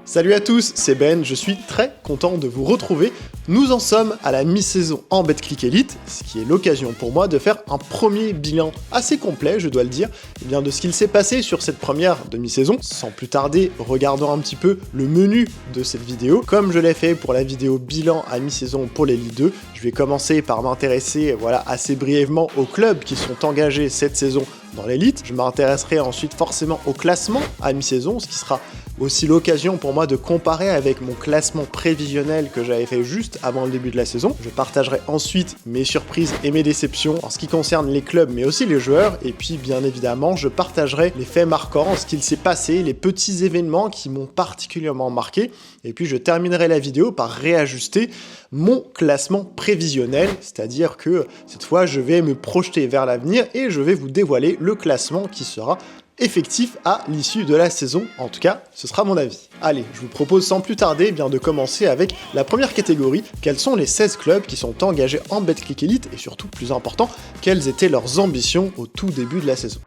Salut à tous, c'est Ben, je suis très content de vous retrouver. Nous en sommes à la mi-saison en Betclic Elite, ce qui est l'occasion pour moi de faire un premier bilan assez complet, je dois le dire, de ce qu'il s'est passé sur cette première demi-saison. Sans plus tarder, regardons un petit peu le menu de cette vidéo. Comme je l'ai fait pour la vidéo bilan à mi-saison pour l'Elite 2, je vais commencer par m'intéresser assez brièvement aux clubs qui sont engagés cette saison dans l'élite. Je m'intéresserai ensuite forcément au classement à mi-saison, ce qui sera aussi l'occasion pour moi de comparer avec mon classement prévisionnel que j'avais fait juste avant le début de la saison. Je partagerai ensuite mes surprises et mes déceptions en ce qui concerne les clubs mais aussi les joueurs, et puis bien évidemment je partagerai les faits marquants, ce qu'il s'est passé, les petits événements qui m'ont particulièrement marqué, et puis je terminerai la vidéo par réajuster mon classement prévisionnel, c'est-à-dire que cette fois je vais me projeter vers l'avenir et je vais vous dévoiler le classement qui sera effectif à l'issue de la saison. En tout cas, ce sera mon avis. Allez, je vous propose sans plus tarder de commencer avec la première catégorie. Quels sont les 16 clubs qui sont engagés en Betclic Elite et surtout, plus important, quelles étaient leurs ambitions au tout début de la saison.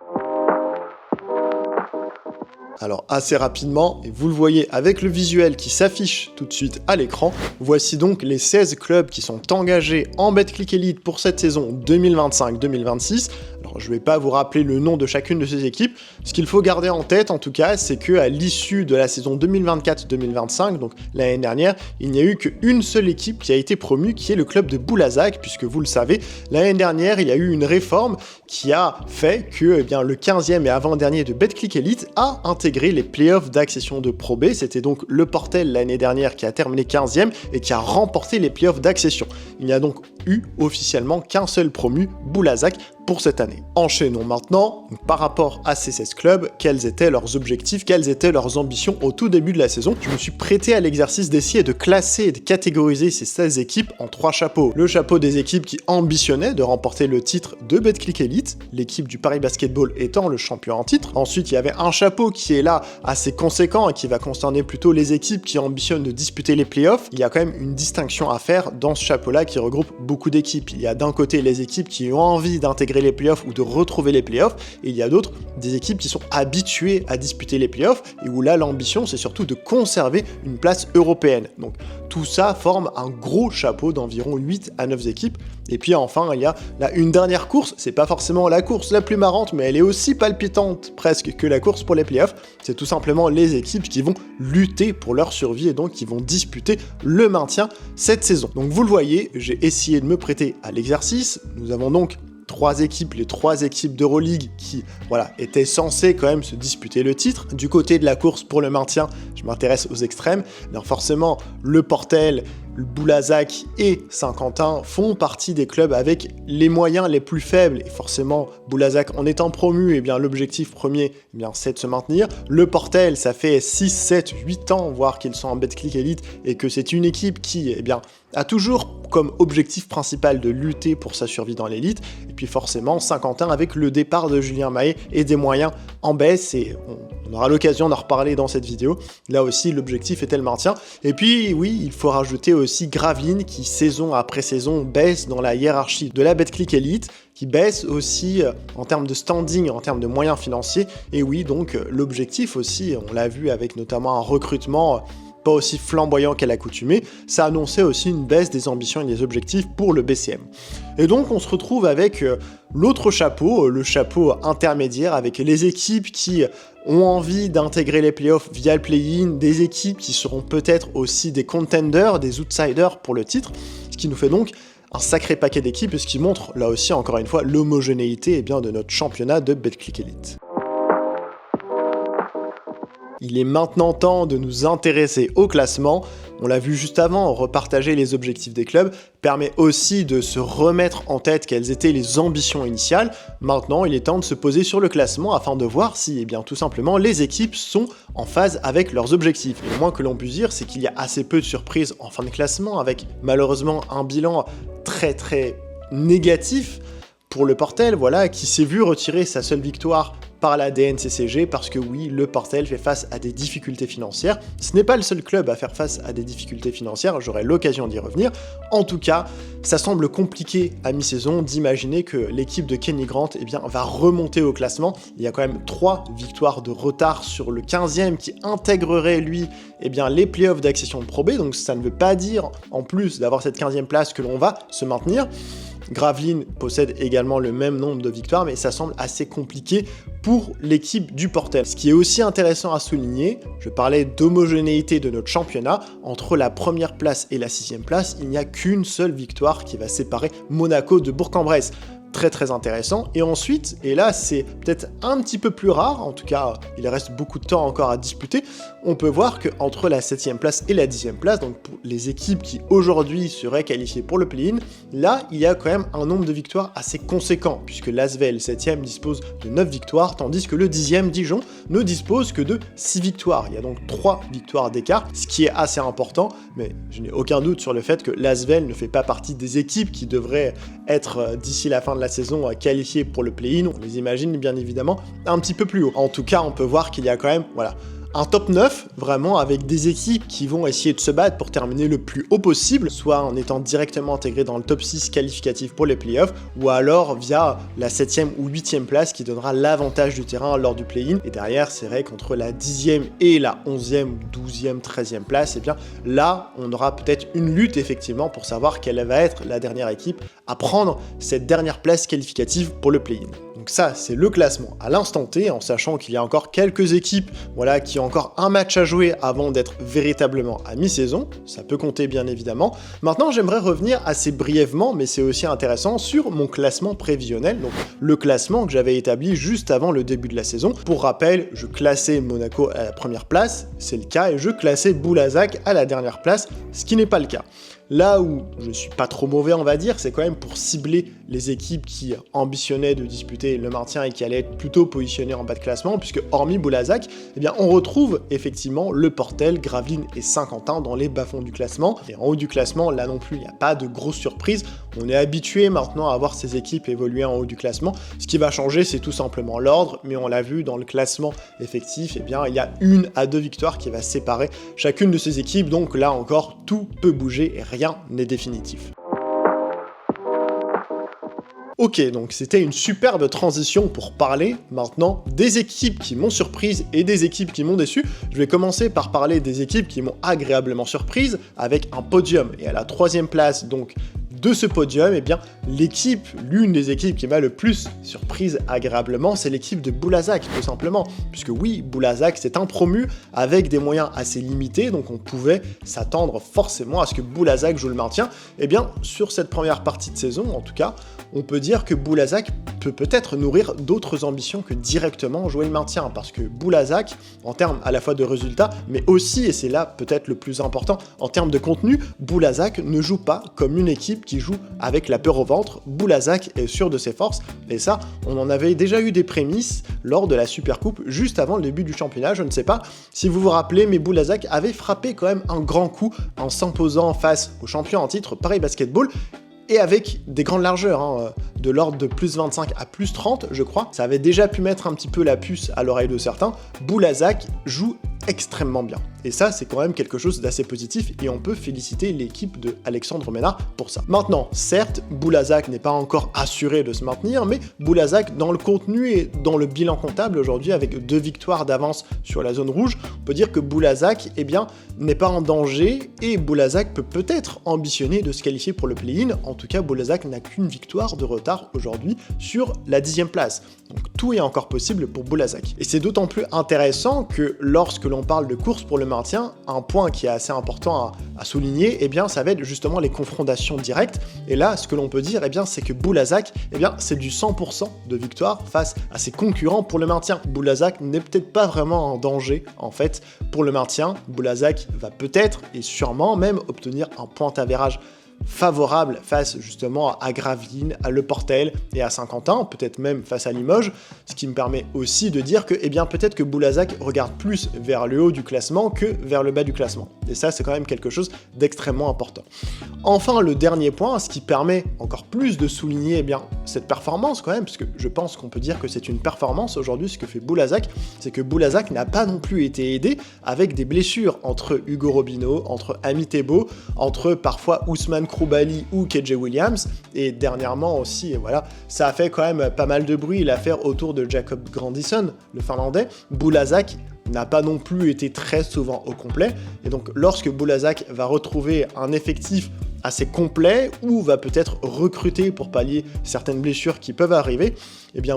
Alors assez rapidement, et vous le voyez avec le visuel qui s'affiche tout de suite à l'écran, voici donc les 16 clubs qui sont engagés en Betclic Elite pour cette saison 2025-2026. Alors je ne vais pas vous rappeler le nom de chacune de ces équipes, ce qu'il faut garder en tête en tout cas, c'est qu'à l'issue de la saison 2024-2025, donc l'année dernière, il n'y a eu qu'une seule équipe qui a été promue, qui est le club de Boulazac, puisque vous le savez, l'année dernière, il y a eu une réforme qui a fait que le 15e et avant-dernier de Betclic Elite a intégré les playoffs d'accession de Pro B. C'était donc le Portel l'année dernière qui a terminé 15e et qui a remporté les playoffs d'accession. Il n'y a donc eu officiellement qu'un seul promu, Boulazac, pour cette année. Enchaînons maintenant, par rapport à ces 16 clubs, quels étaient leurs objectifs, quelles étaient leurs ambitions au tout début de la saison. Je me suis prêté à l'exercice d'essayer de classer et de catégoriser ces 16 équipes en 3 chapeaux. Le chapeau des équipes qui ambitionnaient de remporter le titre de Betclic Elite, l'équipe du Paris Basketball étant le champion en titre. Ensuite, il y avait un chapeau qui est là assez conséquent et qui va concerner plutôt les équipes qui ambitionnent de disputer les playoffs. Il y a quand même une distinction à faire dans ce chapeau-là qui regroupe beaucoup d'équipes. Il y a d'un côté les équipes qui ont envie d'intégrer les playoffs ou de retrouver les playoffs, et il y a d'autres, des équipes qui sont habituées à disputer les playoffs, et où là l'ambition c'est surtout de conserver une place européenne. Donc tout ça forme un gros chapeau d'environ 8 à 9 équipes. Et puis enfin il y a là une dernière course, c'est pas forcément la course la plus marrante, mais elle est aussi palpitante presque que la course pour les playoffs. C'est tout simplement les équipes qui vont lutter pour leur survie et donc qui vont disputer le maintien cette saison. Donc vous le voyez, j'ai essayé de me prêter à l'exercice. Nous avons donc les 3 équipes d'Euroleague qui étaient censées quand même se disputer le titre. Du côté de la course pour le maintien, je m'intéresse aux extrêmes. Alors forcément, le Portel, le Boulazac et Saint-Quentin font partie des clubs avec les moyens les plus faibles. Et forcément, Boulazac en étant promu, l'objectif premier, c'est de se maintenir. Le Portel, ça fait 6, 7, 8 ans, voire qu'ils sont en Betclic Elite, et que c'est une équipe qui, a toujours comme objectif principal de lutter pour sa survie dans l'élite. Et puis forcément, Saint-Quentin avec le départ de Julien Mahé et des moyens en baisse, et on aura l'occasion d'en reparler dans cette vidéo. Là aussi, l'objectif était le maintien. Et puis oui, il faut rajouter aussi Gravelines qui, saison après saison, baisse dans la hiérarchie de la Betclic Elite, qui baisse aussi en termes de standing, en termes de moyens financiers. Et oui, donc l'objectif aussi, on l'a vu avec notamment un recrutement pas aussi flamboyant qu'à l'accoutumée, ça annonçait aussi une baisse des ambitions et des objectifs pour le BCM. Et donc on se retrouve avec l'autre chapeau, le chapeau intermédiaire, avec les équipes qui ont envie d'intégrer les playoffs via le play-in, des équipes qui seront peut-être aussi des contenders, des outsiders pour le titre, ce qui nous fait donc un sacré paquet d'équipes, ce qui montre là aussi encore une fois l'homogénéité de notre championnat de Betclic Elite. Il est maintenant temps de nous intéresser au classement. On l'a vu juste avant, repartager les objectifs des clubs permet aussi de se remettre en tête quelles étaient les ambitions initiales. Maintenant, il est temps de se poser sur le classement afin de voir si, tout simplement, les équipes sont en phase avec leurs objectifs. Et le moins que l'on puisse dire, c'est qu'il y a assez peu de surprises en fin de classement, avec malheureusement un bilan très négatif pour le Portel, qui s'est vu retirer sa seule victoire par la DNCCG parce que oui, le Portel fait face à des difficultés financières. Ce n'est pas le seul club à faire face à des difficultés financières, j'aurai l'occasion d'y revenir. En tout cas, ça semble compliqué à mi-saison d'imaginer que l'équipe de Kenny Grant va remonter au classement. Il y a quand même 3 victoires de retard sur le 15e qui intégrerait lui les playoffs d'accession de Pro B, donc ça ne veut pas dire en plus d'avoir cette 15e place que l'on va se maintenir. Gravelines possède également le même nombre de victoires, mais ça semble assez compliqué pour l'équipe du Portel. Ce qui est aussi intéressant à souligner, je parlais d'homogénéité de notre championnat, entre la première place et la 6e place, il n'y a qu'une seule victoire qui va séparer Monaco de Bourg-en-Bresse. Très intéressant. Et ensuite, et là c'est peut-être un petit peu plus rare, en tout cas il reste beaucoup de temps encore à disputer, on peut voir qu'entre la 7e place et la 10e place, donc pour les équipes qui aujourd'hui seraient qualifiées pour le play-in, là il y a quand même un nombre de victoires assez conséquent, puisque l'Asvel 7e dispose de 9 victoires, tandis que le 10e Dijon ne dispose que de 6 victoires. Il y a donc 3 victoires d'écart, ce qui est assez important, mais je n'ai aucun doute sur le fait que l'Asvel ne fait pas partie des équipes qui devraient être d'ici la fin de la saison qualifiées pour le play-in. On les imagine bien évidemment un petit peu plus haut. En tout cas, on peut voir qu'il y a quand même un top 9, vraiment, avec des équipes qui vont essayer de se battre pour terminer le plus haut possible, soit en étant directement intégrées dans le top 6 qualificatif pour les playoffs, ou alors via la 7e ou 8e place qui donnera l'avantage du terrain lors du play-in. Et derrière, c'est vrai qu'entre la 10e et la 11e, 12e, 13e place, là, on aura peut-être une lutte, effectivement, pour savoir quelle va être la dernière équipe à prendre cette dernière place qualificative pour le play-in. Donc ça, c'est le classement à l'instant T, en sachant qu'il y a encore quelques équipes qui ont encore un match à jouer avant d'être véritablement à mi-saison. Ça peut compter bien évidemment. Maintenant, j'aimerais revenir assez brièvement, mais c'est aussi intéressant, sur mon classement prévisionnel, donc le classement que j'avais établi juste avant le début de la saison. Pour rappel, je classais Monaco à la première place, c'est le cas, et je classais Boulazac à la dernière place, ce qui n'est pas le cas. Là où je suis pas trop mauvais, on va dire, c'est quand même pour cibler les équipes qui ambitionnaient de disputer le maintien et qui allaient être plutôt positionnées en bas de classement, puisque hormis Boulazac, on retrouve effectivement le Portel, Gravelines et Saint-Quentin dans les bas-fonds du classement. Et en haut du classement, là non plus, il n'y a pas de grosse surprise. On est habitué maintenant à voir ces équipes évoluer en haut du classement. Ce qui va changer, c'est tout simplement l'ordre, mais on l'a vu dans le classement effectif, il y a 1 à 2 victoires qui va séparer chacune de ces équipes. Donc là encore, tout peut bouger et rien n'est définitif. Ok, donc c'était une superbe transition pour parler maintenant des équipes qui m'ont surprise et des équipes qui m'ont déçu. Je vais commencer par parler des équipes qui m'ont agréablement surprise avec un podium. Et à la 3e place, donc, de ce podium, l'une des équipes qui m'a le plus surprise agréablement, c'est l'équipe de Boulazac, tout simplement. Puisque oui, Boulazac, c'est un promu avec des moyens assez limités, donc on pouvait s'attendre forcément à ce que Boulazac joue le maintien. Sur cette première partie de saison, en tout cas, on peut dire que Boulazac peut peut-être nourrir d'autres ambitions que directement jouer le maintien, parce que Boulazac, en termes à la fois de résultats, mais aussi, et c'est là peut-être le plus important, en termes de contenu, Boulazac ne joue pas comme une équipe qui joue avec la peur au ventre. Boulazac est sûr de ses forces, et ça, on en avait déjà eu des prémices lors de la Supercoupe, juste avant le début du championnat. Je ne sais pas si vous vous rappelez, mais Boulazac avait frappé quand même un grand coup en s'imposant face au champion en titre Paris Basketball, et avec des grandes largeurs, de l'ordre de plus 25 à plus 30, je crois. Ça avait déjà pu mettre un petit peu la puce à l'oreille de certains. Boulazac joue extrêmement bien. Et ça, c'est quand même quelque chose d'assez positif, et on peut féliciter l'équipe de Alexandre Ménard pour ça. Maintenant, certes, Boulazac n'est pas encore assuré de se maintenir, mais Boulazac, dans le contenu et dans le bilan comptable aujourd'hui, avec 2 victoires d'avance sur la zone rouge, on peut dire que Boulazac, n'est pas en danger, et Boulazac peut peut-être ambitionner de se qualifier pour le play-in. En tout cas, Boulazac n'a qu'une victoire de retard aujourd'hui sur la 10e place. Donc tout est encore possible pour Boulazac. Et c'est d'autant plus intéressant que lorsque l'on parle de course pour le maintien, un point qui est assez important à souligner, ça va être justement les confrontations directes. Et là, ce que l'on peut dire, c'est que Boulazac, c'est du 100% de victoire face à ses concurrents pour le maintien. Boulazac n'est peut-être pas vraiment en danger, en fait, pour le maintien. Boulazac va peut-être et sûrement même obtenir un point avérage favorable face justement à Gravelines, à Le Portel et à Saint-Quentin, peut-être même face à Limoges, ce qui me permet aussi de dire que peut-être que Boulazac regarde plus vers le haut du classement que vers le bas du classement. Et ça, c'est quand même quelque chose d'extrêmement important. Enfin, le dernier point, ce qui permet encore plus de souligner cette performance quand même, parce que je pense qu'on peut dire que c'est une performance aujourd'hui, ce que fait Boulazac, c'est que Boulazac n'a pas non plus été aidé avec des blessures entre Hugo Robineau, entre Ami Thébault, entre parfois Ousmane Kroulibaly ou KJ Williams, et dernièrement aussi, et voilà, ça a fait quand même pas mal de bruit, l'affaire autour de Jacob Grandison, le Finlandais. Boulazac n'a pas non plus été très souvent au complet, et donc lorsque Boulazac va retrouver un effectif assez complet ou va peut-être recruter pour pallier certaines blessures qui peuvent arriver,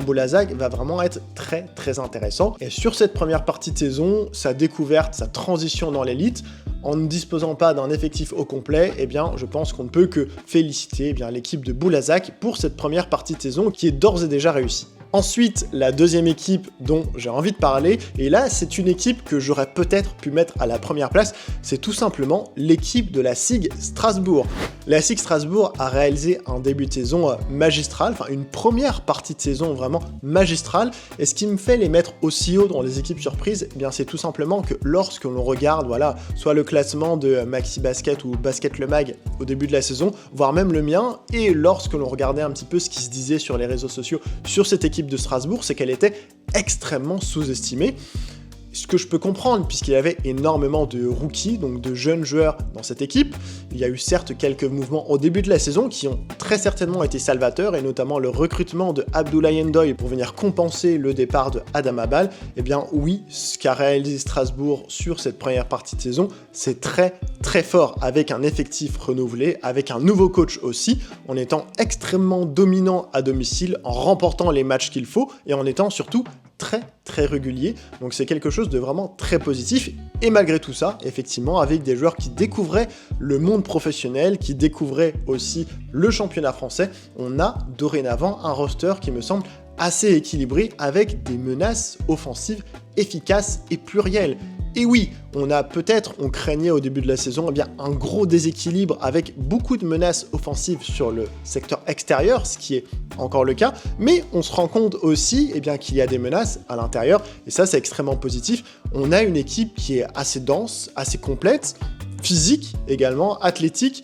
Boulazac va vraiment être très très intéressant. Et sur cette première partie de saison, sa découverte, sa transition dans l'élite, en ne disposant pas d'un effectif au complet, je pense qu'on ne peut que féliciter l'équipe de Boulazac pour cette première partie de saison qui est d'ores et déjà réussie. Ensuite, la deuxième équipe dont j'ai envie de parler, et là c'est une équipe que j'aurais peut-être pu mettre à la première place, c'est tout simplement l'équipe de la SIG Strasbourg. La SIG Strasbourg a réalisé un début de saison magistral, une première partie de saison vraiment magistrale, et ce qui me fait les mettre aussi haut dans les équipes surprises, c'est tout simplement que lorsque l'on regarde, soit le classement de Maxi Basket ou Basket Le Mag au début de la saison, voire même le mien, et lorsque l'on regardait un petit peu ce qui se disait sur les réseaux sociaux sur cette équipe de Strasbourg, c'est qu'elle était extrêmement sous-estimée. Ce que je peux comprendre, puisqu'il y avait énormément de rookies, donc de jeunes joueurs dans cette équipe. Il y a eu certes quelques mouvements au début de la saison qui ont très certainement été salvateurs, et notamment le recrutement de Abdoulaye Ndoye pour venir compenser le départ de Adam Abal. Oui, ce qu'a réalisé Strasbourg sur cette première partie de saison, c'est très très fort, avec un effectif renouvelé, avec un nouveau coach aussi, en étant extrêmement dominant à domicile, en remportant les matchs qu'il faut, et en étant surtout très très régulier, donc c'est quelque chose de vraiment très positif, et malgré tout ça, effectivement, avec des joueurs qui découvraient le monde professionnel, qui découvraient aussi le championnat français, on a dorénavant un roster qui me semble assez équilibré, avec des menaces offensives efficaces et plurielles. Et oui, on craignait au début de la saison un gros déséquilibre avec beaucoup de menaces offensives sur le secteur extérieur, ce qui est encore le cas, mais on se rend compte aussi qu'il y a des menaces à l'intérieur, et ça c'est extrêmement positif. On a une équipe qui est assez dense, assez complète, physique également, athlétique,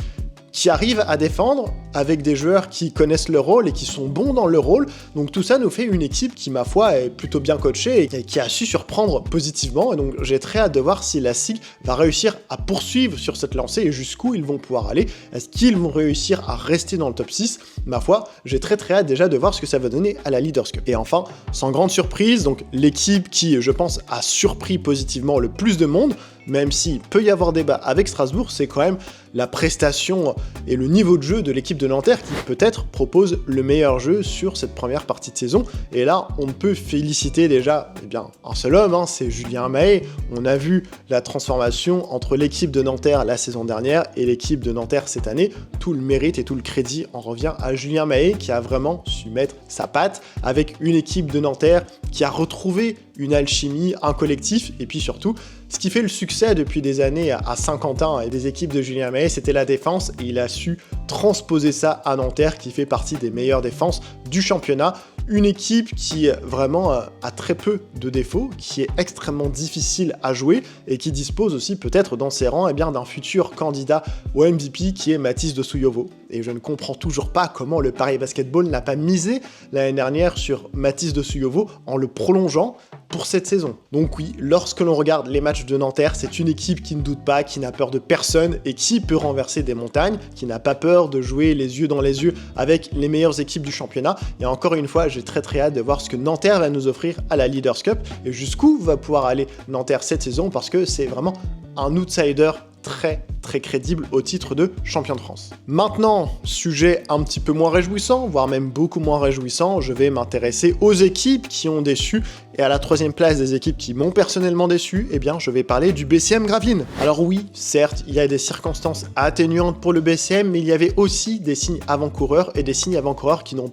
qui arrive à défendre avec des joueurs qui connaissent leur rôle et qui sont bons dans leur rôle. Donc tout ça nous fait une équipe qui, ma foi, est plutôt bien coachée et qui a su surprendre positivement. Et donc j'ai très hâte de voir si la SIG va réussir à poursuivre sur cette lancée et jusqu'où ils vont pouvoir aller. Est-ce qu'ils vont réussir à rester dans le top 6 ? Ma foi, j'ai très très hâte déjà de voir ce que ça va donner à la Leaders Cup. Et enfin, sans grande surprise, donc l'équipe qui, je pense, a surpris positivement le plus de monde, même s'il peut y avoir débat avec Strasbourg, c'est quand même la prestation et le niveau de jeu de l'équipe de Nanterre qui peut-être propose le meilleur jeu sur cette première partie de saison. Et là, on peut féliciter déjà un seul homme, c'est Julien Mahé. On a vu la transformation entre l'équipe de Nanterre la saison dernière et l'équipe de Nanterre cette année. Tout le mérite et tout le crédit en revient à Julien Mahé qui a vraiment su mettre sa patte avec une équipe de Nanterre qui a retrouvé une alchimie, un collectif, et puis surtout, ce qui fait le succès depuis des années à Saint-Quentin et des équipes de Julien Mahé, c'était la défense, et il a su transposer ça à Nanterre, qui fait partie des meilleures défenses du championnat. Une équipe qui vraiment a très peu de défauts, qui est extrêmement difficile à jouer, et qui dispose aussi peut-être dans ses rangs d'un futur candidat au MVP qui est Mathis Dossouyovo. Et je ne comprends toujours pas comment le Paris Basketball n'a pas misé l'année dernière sur Mathis Dossouyovo en le prolongeant pour cette saison. Donc oui, lorsque l'on regarde les matchs de Nanterre, c'est une équipe qui ne doute pas, qui n'a peur de personne et qui peut renverser des montagnes, qui n'a pas peur de jouer les yeux dans les yeux avec les meilleures équipes du championnat. Et encore une fois, j'ai très très hâte de voir ce que Nanterre va nous offrir à la Leaders Cup et jusqu'où va pouvoir aller Nanterre cette saison, parce que c'est vraiment un outsider très très crédible au titre de champion de France. Maintenant, sujet un petit peu moins réjouissant, voire même beaucoup moins réjouissant, je vais m'intéresser aux équipes qui ont déçu, et à la troisième place des équipes qui m'ont personnellement déçu, je vais parler du BCM Gravelines. Alors oui, certes, il y a des circonstances atténuantes pour le BCM, mais il y avait aussi des signes avant-coureurs, et des signes avant-coureurs qui n'ont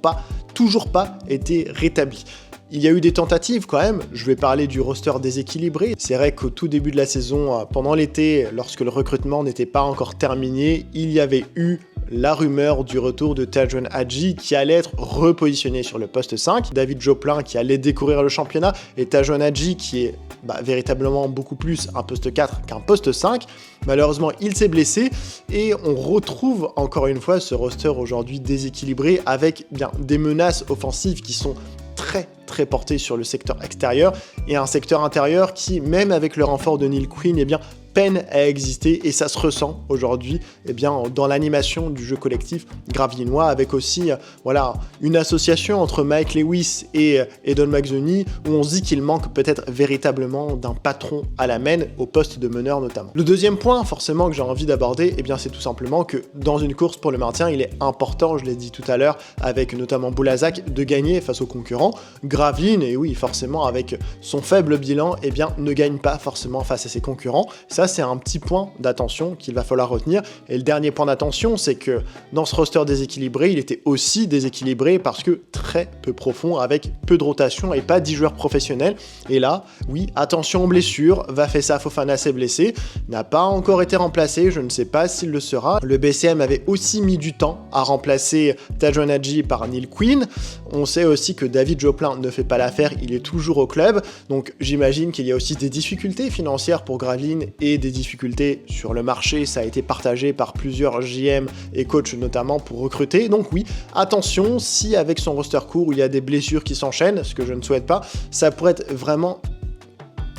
toujours pas été rétablis. Il y a eu des tentatives quand même, je vais parler du roster déséquilibré. C'est vrai qu'au tout début de la saison, pendant l'été, lorsque le recrutement n'était pas encore terminé, il y avait eu la rumeur du retour de Tajuan Hadji qui allait être repositionné sur le poste 5, David Joplin qui allait découvrir le championnat, et Tajuan Hadji qui est véritablement beaucoup plus un poste 4 qu'un poste 5. Malheureusement, il s'est blessé et on retrouve encore une fois ce roster aujourd'hui déséquilibré avec des menaces offensives qui sont très portées sur le secteur extérieur et un secteur intérieur qui, même avec le renfort de Neil Quinn, peine à exister, et ça se ressent aujourd'hui dans l'animation du jeu collectif gravelinois, avec aussi une association entre Mike Lewis et Don Mazzoni, où on se dit qu'il manque peut-être véritablement d'un patron à la main, au poste de meneur notamment. Le deuxième point forcément que j'ai envie d'aborder, c'est tout simplement que dans une course pour le maintien, il est important, je l'ai dit tout à l'heure, avec notamment Boulazac, de gagner face aux concurrents. Gravelines, et oui forcément avec son faible bilan, ne gagne pas forcément face à ses concurrents. Ça, c'est un petit point d'attention qu'il va falloir retenir. Et le dernier point d'attention, c'est que dans ce roster déséquilibré, il était aussi déséquilibré parce que très peu profond, avec peu de rotation et pas 10 joueurs professionnels. Et là, oui, attention aux blessures. Vafessa Fofana s'est blessé, n'a pas encore été remplacé, je ne sais pas s'il le sera. Le BCM avait aussi mis du temps à remplacer Tajuan Hadji par Neil Quinn. On sait aussi que David Joplin ne fait pas l'affaire, il est toujours au club. Donc j'imagine qu'il y a aussi des difficultés financières pour Gravelines et des difficultés sur le marché. Ça a été partagé par plusieurs JM et coachs notamment pour recruter. Donc oui, attention, si avec son roster court il y a des blessures qui s'enchaînent, ce que je ne souhaite pas, ça pourrait être vraiment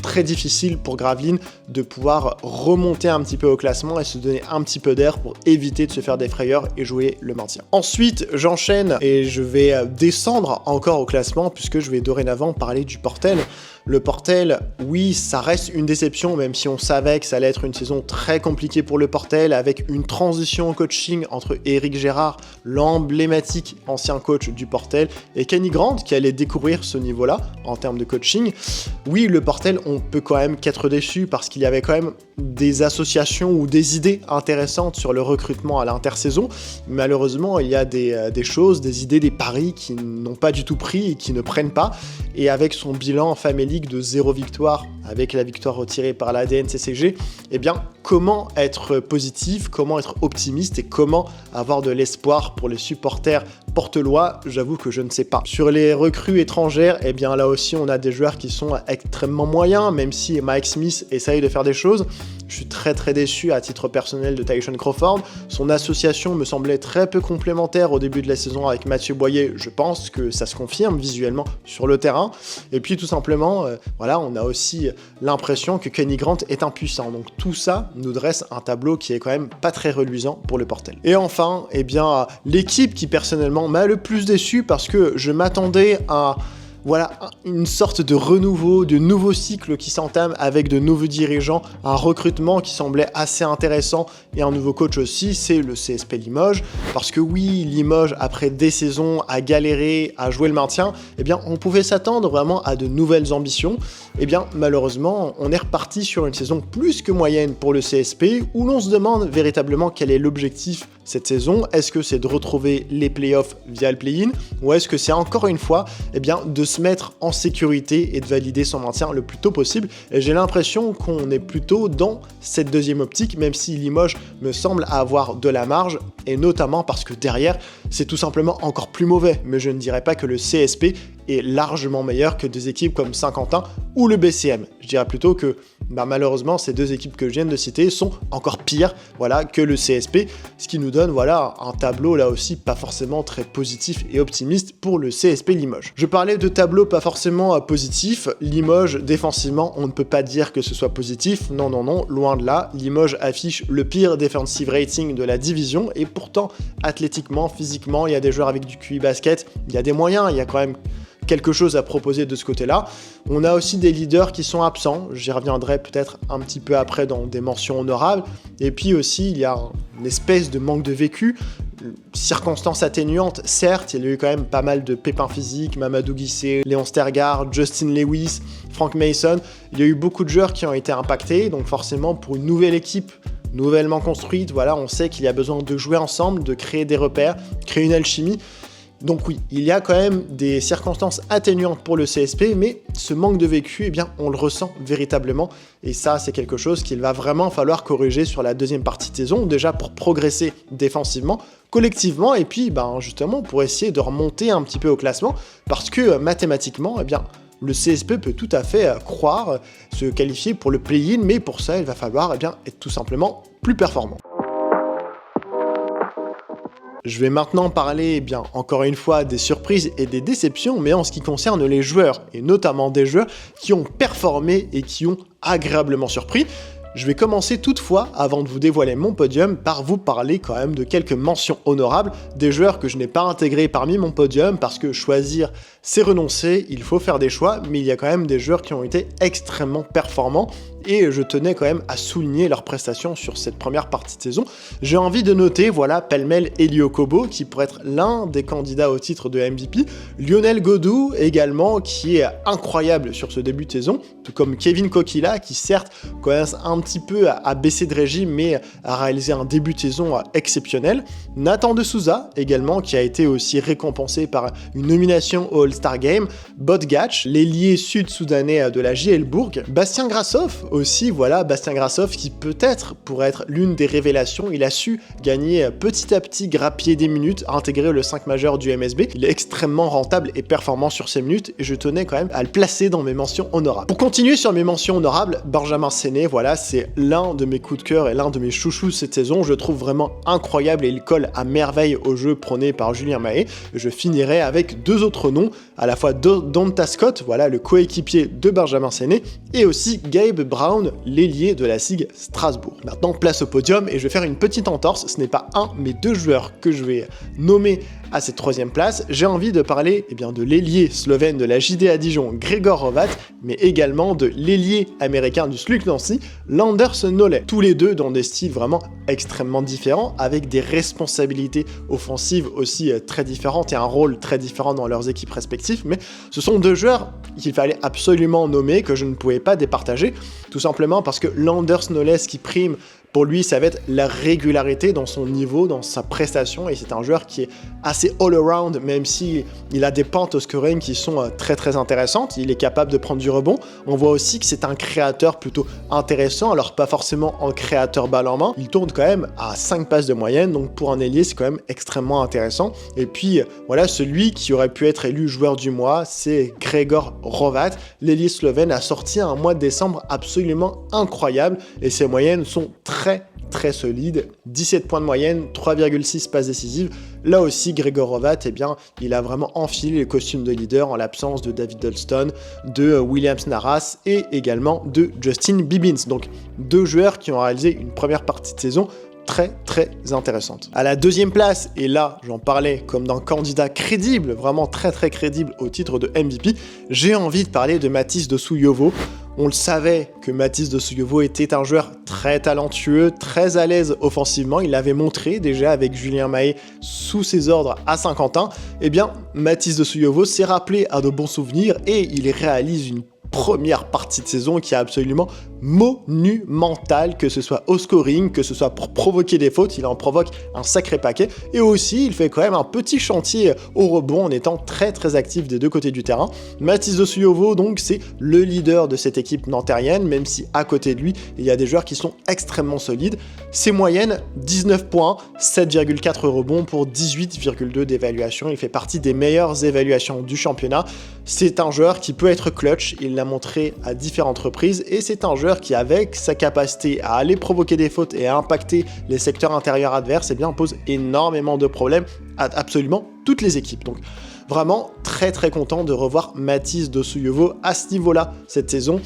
très difficile pour Gravelines de pouvoir remonter un petit peu au classement et se donner un petit peu d'air pour éviter de se faire des frayeurs et jouer le maintien. Ensuite, j'enchaîne et je vais descendre encore au classement puisque je vais dorénavant parler du Portel. Le Portel, oui, ça reste une déception, même si on savait que ça allait être une saison très compliquée pour le Portel, avec une transition au coaching entre Éric Gérard, l'emblématique ancien coach du Portel, et Kenny Grant, qui allait découvrir ce niveau-là en termes de coaching. Oui, le Portel, on peut quand même qu'être déçu parce qu'il y avait quand même des associations ou des idées intéressantes sur le recrutement à l'intersaison. Malheureusement, il y a des choses, des idées, des paris qui n'ont pas du tout pris et qui ne prennent pas. Et avec son bilan famélique de 0 victoire, avec la victoire retirée par la DNCCG, comment être positif, comment être optimiste et comment avoir de l'espoir pour les supporters portelois, j'avoue que je ne sais pas. Sur les recrues étrangères, là aussi on a des joueurs qui sont extrêmement moyens, même si Mike Smith essaye de faire des choses. Je suis très déçu à titre personnel de Tyson Crawford. Son association me semblait très peu complémentaire au début de la saison avec Mathieu Boyer. Je pense que ça se confirme visuellement sur le terrain. Et puis tout simplement, on a aussi l'impression que Kenny Grant est impuissant. Donc tout ça nous dresse un tableau qui est quand même pas très reluisant pour le Portel. Et enfin, l'équipe qui personnellement m'a le plus déçu parce que je m'attendais à une sorte de renouveau, de nouveau cycle qui s'entame avec de nouveaux dirigeants, un recrutement qui semblait assez intéressant et un nouveau coach aussi, c'est le CSP Limoges. Parce que oui, Limoges, après des saisons à galérer, à jouer le maintien, on pouvait s'attendre vraiment à de nouvelles ambitions. Malheureusement, on est reparti sur une saison plus que moyenne pour le CSP, où l'on se demande véritablement quel est l'objectif cette saison. Est-ce que c'est de retrouver les playoffs via le play-in, ou est-ce que c'est encore une fois de se mettre en sécurité et de valider son maintien le plus tôt possible? Et j'ai l'impression qu'on est plutôt dans cette deuxième optique, même si Limoges me semble avoir de la marge, et notamment parce que derrière, c'est tout simplement encore plus mauvais. Mais je ne dirais pas que le CSP est largement meilleur que des équipes comme Saint-Quentin ou le BCM. Je dirais plutôt que malheureusement, ces deux équipes que je viens de citer sont encore pires que le CSP, ce qui nous donne un tableau là aussi pas forcément très positif et optimiste pour le CSP Limoges. Je parlais de tableau pas forcément positif. Limoges, défensivement, on ne peut pas dire que ce soit positif. Non, loin de là. Limoges affiche le pire defensive rating de la division et pourtant, athlétiquement, physiquement, il y a des joueurs avec du QI basket, il y a des moyens, il y a quand même quelque chose à proposer de ce côté-là. On a aussi des leaders qui sont absents, j'y reviendrai peut-être un petit peu après dans des mentions honorables, et puis aussi il y a une espèce de manque de vécu, circonstances atténuantes, certes, il y a eu quand même pas mal de pépins physiques, Mamadou Guissé, Léon Stergaard, Justin Lewis, Frank Mason, il y a eu beaucoup de joueurs qui ont été impactés, donc forcément pour une nouvelle équipe, nouvellement construite, on sait qu'il y a besoin de jouer ensemble, de créer des repères, créer une alchimie. Donc oui, il y a quand même des circonstances atténuantes pour le CSP, mais ce manque de vécu, eh bien, on le ressent véritablement. Et ça, c'est quelque chose qu'il va vraiment falloir corriger sur la deuxième partie de saison, déjà pour progresser défensivement, collectivement, et puis justement pour essayer de remonter un petit peu au classement, parce que mathématiquement, eh bien, le CSP peut tout à fait croire se qualifier pour le play-in, mais pour ça, il va falloir être tout simplement plus performant. Je vais maintenant parler, encore une fois, des surprises et des déceptions, mais en ce qui concerne les joueurs, et notamment des joueurs qui ont performé et qui ont agréablement surpris. Je vais commencer toutefois, avant de vous dévoiler mon podium, par vous parler quand même de quelques mentions honorables, des joueurs que je n'ai pas intégrés parmi mon podium, parce que choisir, c'est renoncer, il faut faire des choix, mais il y a quand même des joueurs qui ont été extrêmement performants, et je tenais quand même à souligner leurs prestations sur cette première partie de saison. J'ai envie de noter, pêle-mêle Elie Okobo, qui pourrait être l'un des candidats au titre de MVP, Lionel Godou également, qui est incroyable sur ce début de saison, tout comme Kevin Kokila, qui certes commence un petit peu à baisser de régime, mais a réalisé un début de saison exceptionnel. Nathan de Souza également, qui a été aussi récompensé par une nomination au All-Star Game. Bodgatch, l'ailier sud-soudanais de la JL Bourg. Bastien Grassov aussi, Bastien Grassov qui peut-être pourrait être l'une des révélations. Il a su gagner petit à petit, grappiller des minutes, intégrer le 5 majeur du MSB. Il est extrêmement rentable et performant sur ses minutes, et je tenais quand même à le placer dans mes mentions honorables. Pour continuer sur mes mentions honorables, Benjamin Séné, c'est l'un de mes coups de cœur et l'un de mes chouchous cette saison. Je le trouve vraiment incroyable et il colle à merveille au jeu prôné par Julien Mahé. Je finirai avec deux autres noms, à la fois Donta Scott, le coéquipier de Benjamin Séné, et aussi Gabe Brown, l'ailier de la SIG Strasbourg. Maintenant, place au podium, et je vais faire une petite entorse. Ce n'est pas un, mais deux joueurs que je vais nommer à cette troisième place. J'ai envie de parler de l'ailier slovène de la JDA Dijon, Gregor Hrovat, mais également de l'ailier américain du SLUC Nancy, Landers Nollet. Tous les deux dans des styles vraiment extrêmement différents, avec des responsabilités offensives aussi très différentes et un rôle très différent dans leurs équipes respectives, mais ce sont deux joueurs qu'il fallait absolument nommer, que je ne pouvais pas départager, tout simplement parce que Landers Nollet, ce qui prime pour lui, ça va être la régularité dans son niveau, dans sa prestation, et c'est un joueur qui est assez all-around, même si il a des pentes au scoring qui sont très très intéressantes. Il est capable de prendre du rebond. On voit aussi que c'est un créateur plutôt intéressant, alors pas forcément en créateur balle en main. Il tourne quand même à 5 passes de moyenne, donc pour un ailier, c'est quand même extrêmement intéressant. Et puis, celui qui aurait pu être élu joueur du mois, c'est Gregor Hrovat. L'ailier slovène a sorti un mois de décembre absolument incroyable, et ses moyennes sont très solide, 17 points de moyenne, 3,6 passes décisives. Là aussi, Gregor Hrovat, il a vraiment enfilé les costumes de leader en l'absence de David Dolston, de Williams Naras et également de Justin Bibbins. Donc, deux joueurs qui ont réalisé une première partie de saison très intéressante. À la deuxième place, et là j'en parlais comme d'un candidat crédible, vraiment très crédible au titre de MVP, j'ai envie de parler de Mathis Dossou-Yovo. On le savait que Mathis Dossou-Yovo était un joueur très talentueux, très à l'aise offensivement. Il l'avait montré déjà avec Julien Mahé sous ses ordres à Saint-Quentin. Mathis Dossou-Yovo s'est rappelé à de bons souvenirs et il réalise une première partie de saison qui est absolument monumentale, que ce soit au scoring, que ce soit pour provoquer des fautes, il en provoque un sacré paquet, et aussi il fait quand même un petit chantier au rebond en étant très actif des deux côtés du terrain. Mathis Dossou-Yovo, donc, c'est le leader de cette équipe nantérienne, même si à côté de lui, il y a des joueurs qui sont extrêmement solides. Ses moyennes, 19 points, 7,4 rebonds pour 18,2 d'évaluation. Il fait partie des meilleures évaluations du championnat. C'est un joueur qui peut être clutch, il l'a montré à différentes reprises, et c'est un joueur qui, avec sa capacité à aller provoquer des fautes et à impacter les secteurs intérieurs adverses, pose énormément de problèmes à absolument toutes les équipes. Donc vraiment très content de revoir Mathis Dossou-Yovo à ce niveau-là cette saison.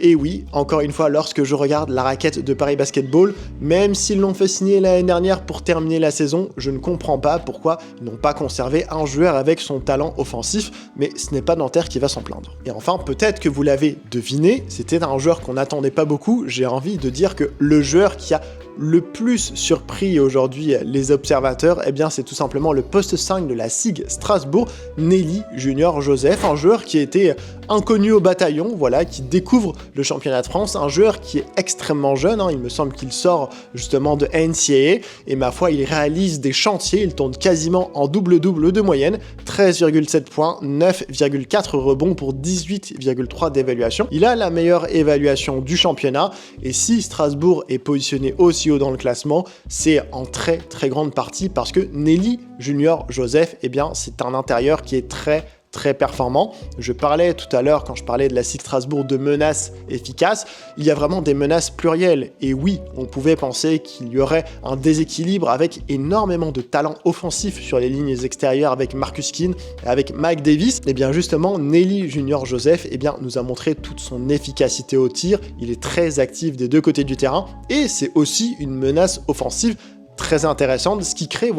Et oui, encore une fois, lorsque je regarde la raquette de Paris Basketball, même s'ils l'ont fait signer l'année dernière pour terminer la saison, je ne comprends pas pourquoi ils n'ont pas conservé un joueur avec son talent offensif, mais ce n'est pas Nanterre qui va s'en plaindre. Et enfin, peut-être que vous l'avez deviné, c'était un joueur qu'on n'attendait pas beaucoup. J'ai envie de dire que le joueur qui a le plus surpris aujourd'hui les observateurs, eh bien c'est tout simplement le poste 5 de la SIG Strasbourg, Nelly Junior Joseph, un joueur qui était inconnu au bataillon, voilà, qui découvre le championnat de France, un joueur qui est extrêmement jeune, il me semble qu'il sort justement de NCAA, et ma foi, il réalise des chantiers, il tourne quasiment en double-double de moyenne, 13,7 points, 9,4 rebonds pour 18,3 d'évaluation. Il a la meilleure évaluation du championnat, et si Strasbourg est positionné aussi haut dans le classement, c'est en très très grande partie parce que Nelly Junior Joseph, eh bien, c'est un intérieur qui est très performant. Je parlais tout à l'heure, quand je parlais de la SIG Strasbourg, de menaces efficaces. Il y a vraiment des menaces plurielles. Et oui, on pouvait penser qu'il y aurait un déséquilibre avec énormément de talent offensif sur les lignes extérieures avec Marcus Keane et avec Mike Davis. Et bien justement, Nelly Junior Joseph nous a montré toute son efficacité au tir. Il est très actif des deux côtés du terrain et c'est aussi une menace offensive très intéressante, ce qui crée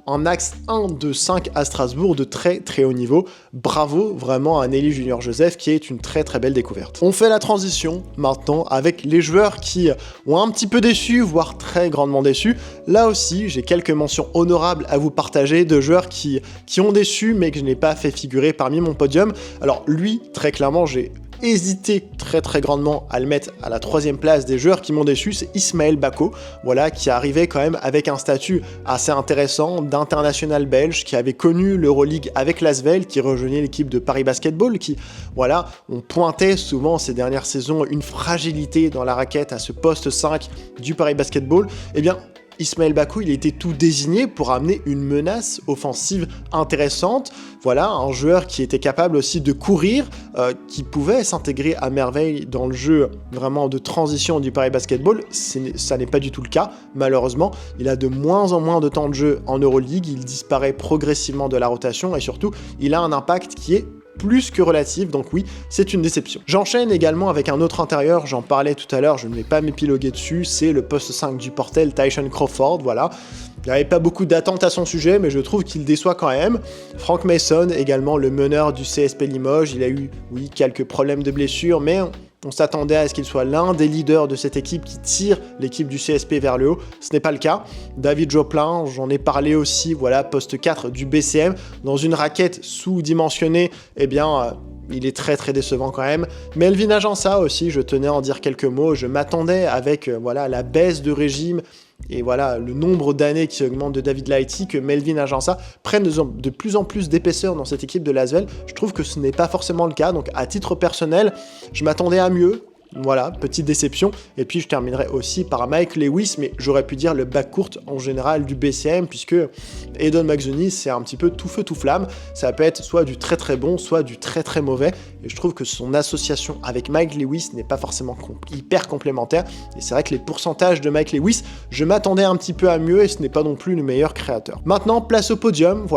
un axe 1-2-5 à Strasbourg de très très haut niveau. Bravo vraiment à Nelly Junior Joseph qui est une très très belle découverte. On fait la transition maintenant avec les joueurs qui ont un petit peu déçu, voire très grandement déçu. Là aussi, j'ai quelques mentions honorables à vous partager de joueurs qui ont déçu mais que je n'ai pas fait figurer parmi mon podium. Alors lui, très clairement, j'ai hésité très très grandement à le mettre à la 3e place des joueurs qui m'ont déçu, c'est Ismaël Bako, qui arrivait quand même avec un statut assez intéressant d'international belge, qui avait connu l'Euroleague avec l'Asvel, qui rejoignait l'équipe de Paris Basketball, qui, on pointait souvent ces dernières saisons une fragilité dans la raquette à ce poste 5 du Paris Basketball. Eh bien, Ismaël Bako, il était tout désigné pour amener une menace offensive intéressante. Un joueur qui était capable aussi de courir, qui pouvait s'intégrer à merveille dans le jeu vraiment de transition du Paris Basketball. Ça n'est pas du tout le cas, malheureusement. Il a de moins en moins de temps de jeu en Euroleague, il disparaît progressivement de la rotation et surtout, il a un impact qui est plus que relative, donc oui, c'est une déception. J'enchaîne également avec un autre intérieur, j'en parlais tout à l'heure, je ne vais pas m'épiloguer dessus, c'est le poste 5 du Portel, Tyson Crawford, Il n'y avait pas beaucoup d'attentes à son sujet, mais je trouve qu'il déçoit quand même. Frank Mason, également le meneur du CSP Limoges, il a eu, quelques problèmes de blessure, mais on s'attendait à ce qu'il soit l'un des leaders de cette équipe qui tire l'équipe du CSP vers le haut. Ce n'est pas le cas. David Joplin, j'en ai parlé aussi, poste 4 du BCM. Dans une raquette sous-dimensionnée, il est très très décevant quand même. Melvin Agença aussi, je tenais à en dire quelques mots. Je m'attendais avec la baisse de régime et le nombre d'années qui augmente de David Lighty que Melvin Agença prenne de plus en plus d'épaisseur dans cette équipe de l'Asvel. Je trouve que ce n'est pas forcément le cas, donc à titre personnel, je m'attendais à mieux. Petite déception. Et puis je terminerai aussi par Mike Lewis, mais j'aurais pu dire le backcourt en général du BCM, puisque Edon McZonis, c'est un petit peu tout feu tout flamme. Ça peut être soit du très très bon, soit du très très mauvais. Et je trouve que son association avec Mike Lewis n'est pas forcément hyper complémentaire. Et c'est vrai que les pourcentages de Mike Lewis, je m'attendais un petit peu à mieux et ce n'est pas non plus le meilleur créateur. Maintenant, place au podium,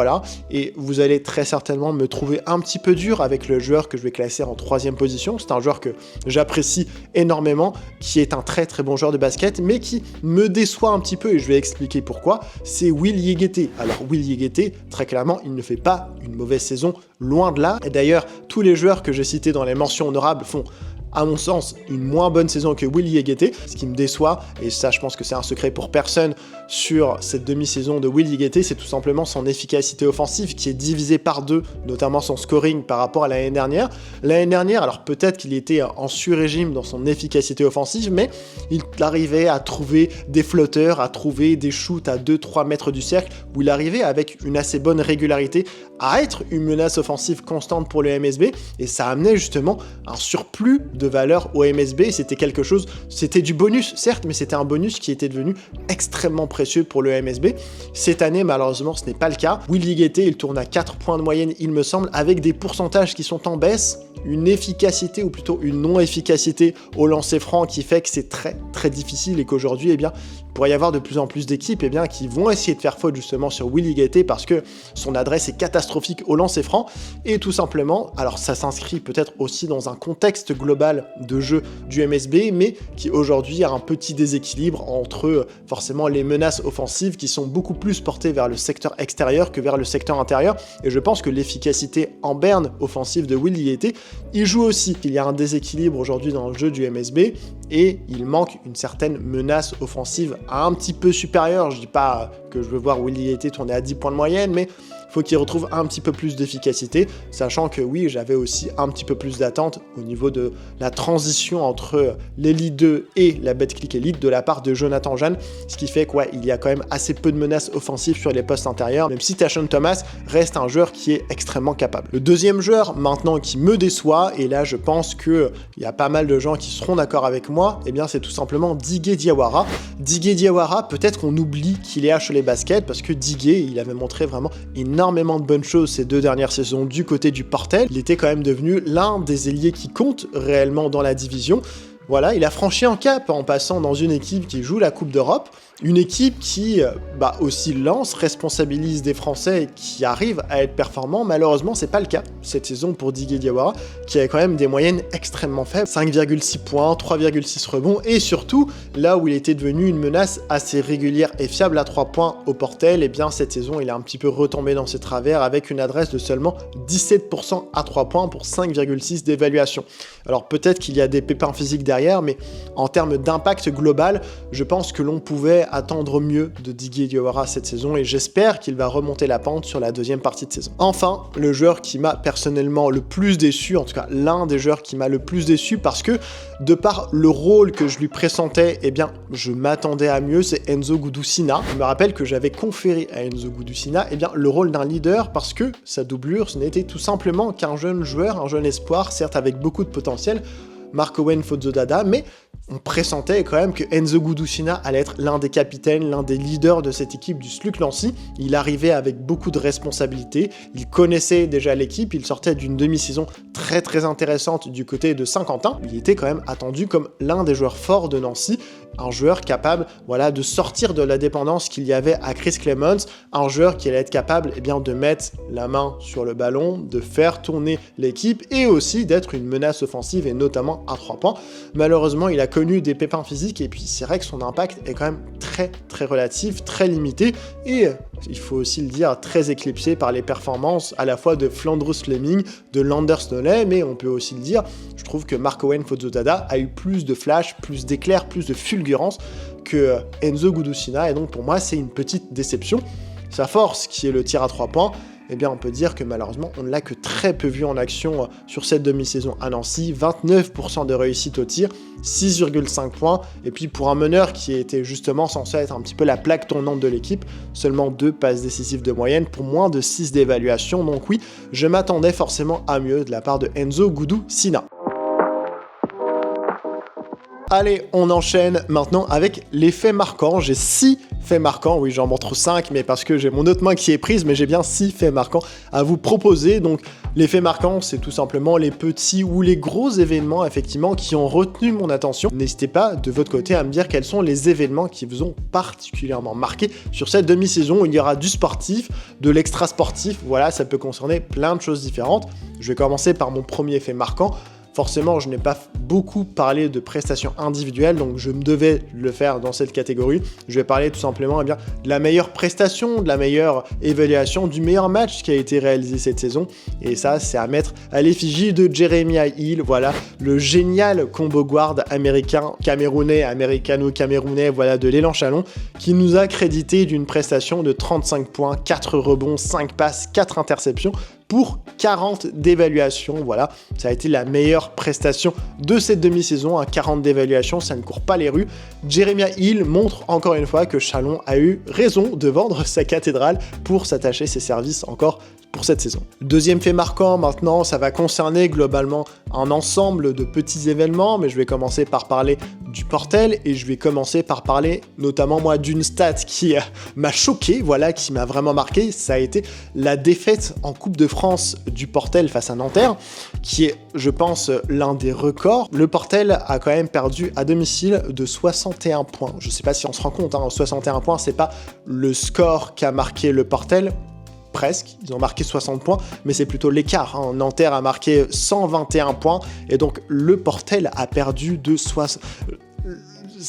Et vous allez très certainement me trouver un petit peu dur avec le joueur que je vais classer en 3e position. C'est un joueur que j'apprécie énormément, qui est un très très bon joueur de basket, mais qui me déçoit un petit peu, et je vais expliquer pourquoi. C'est Will Yegete. Alors Will Yegete, très clairement, il ne fait pas une mauvaise saison, loin de là. Et d'ailleurs, tous les joueurs que j'ai cités dans les mentions honorables font, à mon sens, une moins bonne saison que Will Yegete, ce qui me déçoit, et ça je pense que c'est un secret pour personne sur cette demi-saison de Will Yegete, c'est tout simplement son efficacité offensive qui est divisée par 2, notamment son scoring par rapport à l'année dernière. L'année dernière, alors peut-être qu'il était en sur-régime dans son efficacité offensive, mais il arrivait à trouver des flotteurs, à trouver des shoots à 2-3 mètres du cercle, où il arrivait avec une assez bonne régularité à être une menace offensive constante pour le MSB, et ça amenait justement un surplus de valeur au MSB. C'était du bonus certes, mais c'était un bonus qui était devenu extrêmement précieux pour le MSB. Cette année, malheureusement, ce n'est pas le cas. Will Yegete, il tourne à 4 points de moyenne, il me semble, avec des pourcentages qui sont en baisse, une efficacité, ou plutôt une non-efficacité au lancer franc qui fait que c'est très très difficile et qu'aujourd'hui, il pourrait y avoir de plus en plus d'équipes qui vont essayer de faire faute justement sur Will Yegete parce que son adresse est catastrophique au lancer franc et tout simplement, alors ça s'inscrit peut-être aussi dans un contexte global global de jeu du MSB, mais qui aujourd'hui a un petit déséquilibre entre forcément les menaces offensives qui sont beaucoup plus portées vers le secteur extérieur que vers le secteur intérieur. Et je pense que l'efficacité en berne offensive de Willie Yates il joue aussi. Il y a un déséquilibre aujourd'hui dans le jeu du MSB et il manque une certaine menace offensive un petit peu supérieure. Je dis pas que je veux voir Willie Yates tourner à 10 points de moyenne, mais faut qu'il retrouve un petit peu plus d'efficacité, sachant que oui, j'avais aussi un petit peu plus d'attente au niveau de la transition entre l'Elite 2 et la Betclic Elite de la part de Jonathan Jeanne, ce qui fait qu'il y a quand même assez peu de menaces offensives sur les postes intérieurs, même si Tashon Thomas reste un joueur qui est extrêmement capable. Le deuxième joueur maintenant qui me déçoit, et là je pense qu'il y a pas mal de gens qui seront d'accord avec moi, et bien c'est tout simplement Digué Diawara. Digué Diawara, peut-être qu'on oublie qu'il est à Cholet Basket, parce que Digué, il avait montré vraiment énormément de bonnes choses ces 2 dernières saisons du côté du Portel. Il était quand même devenu l'un des ailiers qui compte réellement dans la division. Voilà, il a franchi un cap en passant dans une équipe qui joue la Coupe d'Europe, une équipe qui aussi lance, responsabilise des Français et qui arrive à être performant. Malheureusement, c'est pas le cas cette saison pour Digué Diawara, qui a quand même des moyennes extrêmement faibles, 5,6 points, 3,6 rebonds, et surtout, là où il était devenu une menace assez régulière et fiable à 3 points au Portel, et bien cette saison, il a un petit peu retombé dans ses travers avec une adresse de seulement 17% à 3 points pour 5,6 d'évaluation. Alors peut-être qu'il y a des pépins physiques derrière, mais en termes d'impact global, je pense que l'on pouvait attendre mieux de Digué Diawara cette saison et j'espère qu'il va remonter la pente sur la deuxième partie de saison. Enfin, le joueur qui m'a personnellement le plus déçu, en tout cas l'un des joueurs qui m'a le plus déçu parce que de par le rôle que je lui pressentais, eh bien je m'attendais à mieux, c'est Enzo Gudusina. Je me rappelle que j'avais conféré à Enzo Gudusina le rôle d'un leader parce que sa doublure, ce n'était tout simplement qu'un jeune joueur, un jeune espoir, certes avec beaucoup de potentiel, Marc-Owen Fodzodada, mais on pressentait quand même que Enzo Gudusina allait être l'un des capitaines, l'un des leaders de cette équipe du SLUC Nancy. Il arrivait avec beaucoup de responsabilités, il connaissait déjà l'équipe, il sortait d'une demi-saison très très intéressante du côté de Saint-Quentin. Il était quand même attendu comme l'un des joueurs forts de Nancy, un joueur capable de sortir de la dépendance qu'il y avait à Chris Clemons, un joueur qui allait être capable de mettre la main sur le ballon, de faire tourner l'équipe et aussi d'être une menace offensive et notamment à 3 points. Malheureusement, il a connu des pépins physiques et puis c'est vrai que son impact est quand même très très relatif, très limité et il faut aussi le dire, très éclipsé par les performances à la fois de Flandrus Fleming, de Lander Snoley, mais on peut aussi le dire, je trouve que Marc-Owen Fodzodada a eu plus de flash, plus d'éclairs, plus de fulgurance que Enzo Gudusina, et donc pour moi c'est une petite déception. Sa force, qui est le tir à 3 points, on peut dire que malheureusement, on ne l'a que très peu vu en action sur cette demi-saison à Nancy. 29% de réussite au tir, 6,5 points. Et puis pour un meneur qui était justement censé être un petit peu la plaque tournante de l'équipe, seulement 2 passes décisives de moyenne pour moins de 6 d'évaluation. Donc oui, je m'attendais forcément à mieux de la part de Enzo Gudusina. Allez, on enchaîne maintenant avec les faits marquants. J'ai 6 faits marquants, oui j'en montre 5, mais parce que j'ai mon autre main qui est prise, mais j'ai bien 6 faits marquants à vous proposer. Donc les faits marquants, c'est tout simplement les petits ou les gros événements effectivement qui ont retenu mon attention. N'hésitez pas de votre côté à me dire quels sont les événements qui vous ont particulièrement marqué sur cette demi-saison. Il y aura du sportif, de l'extra-sportif, voilà, ça peut concerner plein de choses différentes. Je vais commencer par mon premier fait marquant. Forcément, je n'ai pas beaucoup parlé de prestations individuelles, donc je me devais le faire dans cette catégorie. Je vais parler tout simplement de la meilleure prestation, de la meilleure évaluation, du meilleur match qui a été réalisé cette saison. Et ça, c'est à mettre à l'effigie de Jeremiah Hill, voilà, le génial combo guard américain, camerounais, américano-camerounais, voilà, de l'Élan Chalon, qui nous a crédité d'une prestation de 35 points, 4 rebonds, 5 passes, 4 interceptions, pour 40 d'évaluation, voilà, ça a été la meilleure prestation de cette demi-saison, 40 d'évaluation, ça ne court pas les rues. Jeremiah Hill montre encore une fois que Chalon a eu raison de vendre sa cathédrale pour s'attacher ses services encore pour cette saison. Deuxième fait marquant maintenant, ça va concerner globalement un ensemble de petits événements, mais je vais commencer par parler du Portel et je vais commencer par parler notamment moi d'une stat qui m'a choqué, voilà, qui m'a vraiment marqué, ça a été la défaite en Coupe de France du Portel face à Nanterre, qui est, je pense, l'un des records. Le Portel a quand même perdu à domicile de 61 points. Je sais pas si on se rend compte, 61 points, c'est pas le score qu'a marqué le Portel presque, ils ont marqué 60 points, mais c'est plutôt l'écart. Nanterre a marqué 121 points, et donc le Portel a perdu de 60...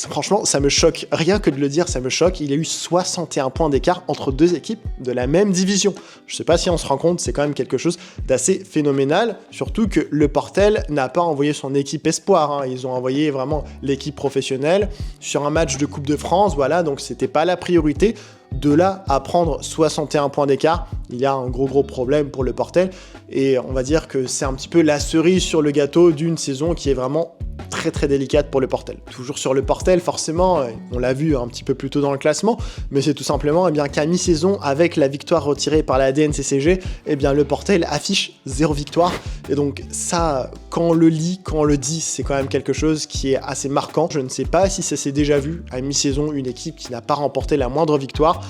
Franchement, ça me choque. Rien que de le dire, ça me choque. Il y a eu 61 points d'écart entre deux équipes de la même division. Je sais pas si on se rend compte, c'est quand même quelque chose d'assez phénoménal. Surtout que le Portel n'a pas envoyé son équipe espoir. Ils ont envoyé vraiment l'équipe professionnelle sur un match de Coupe de France. Voilà, donc c'était pas la priorité. De là à prendre 61 points d'écart, il y a un gros problème pour le Portel. Et on va dire que c'est un petit peu la cerise sur le gâteau d'une saison qui est vraiment très délicate pour le Portel. Toujours sur le Portel, forcément, on l'a vu un petit peu plus tôt dans le classement, mais c'est tout simplement qu'à mi-saison, avec la victoire retirée par la DNCCG, le Portel affiche 0 victoire. Et donc ça, quand on le lit, quand on le dit, c'est quand même quelque chose qui est assez marquant. Je ne sais pas si ça s'est déjà vu à mi-saison, une équipe qui n'a pas remporté la moindre victoire.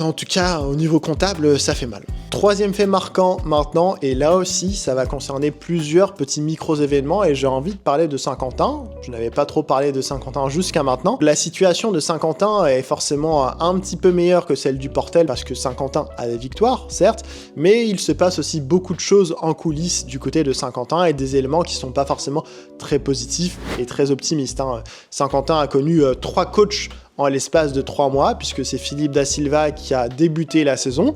En tout cas, au niveau comptable, ça fait mal. Troisième fait marquant maintenant, et là aussi, ça va concerner plusieurs petits micro-événements, et j'ai envie de parler de Saint-Quentin. Je n'avais pas trop parlé de Saint-Quentin jusqu'à maintenant. La situation de Saint-Quentin est forcément un petit peu meilleure que celle du Portel, parce que Saint-Quentin a des victoires, certes, mais il se passe aussi beaucoup de choses en coulisses du côté de Saint-Quentin, et des éléments qui sont pas forcément très positifs et très optimistes. Saint-Quentin a connu 3 coachs en l'espace de 3 mois, puisque c'est Philippe Da Silva qui a débuté la saison.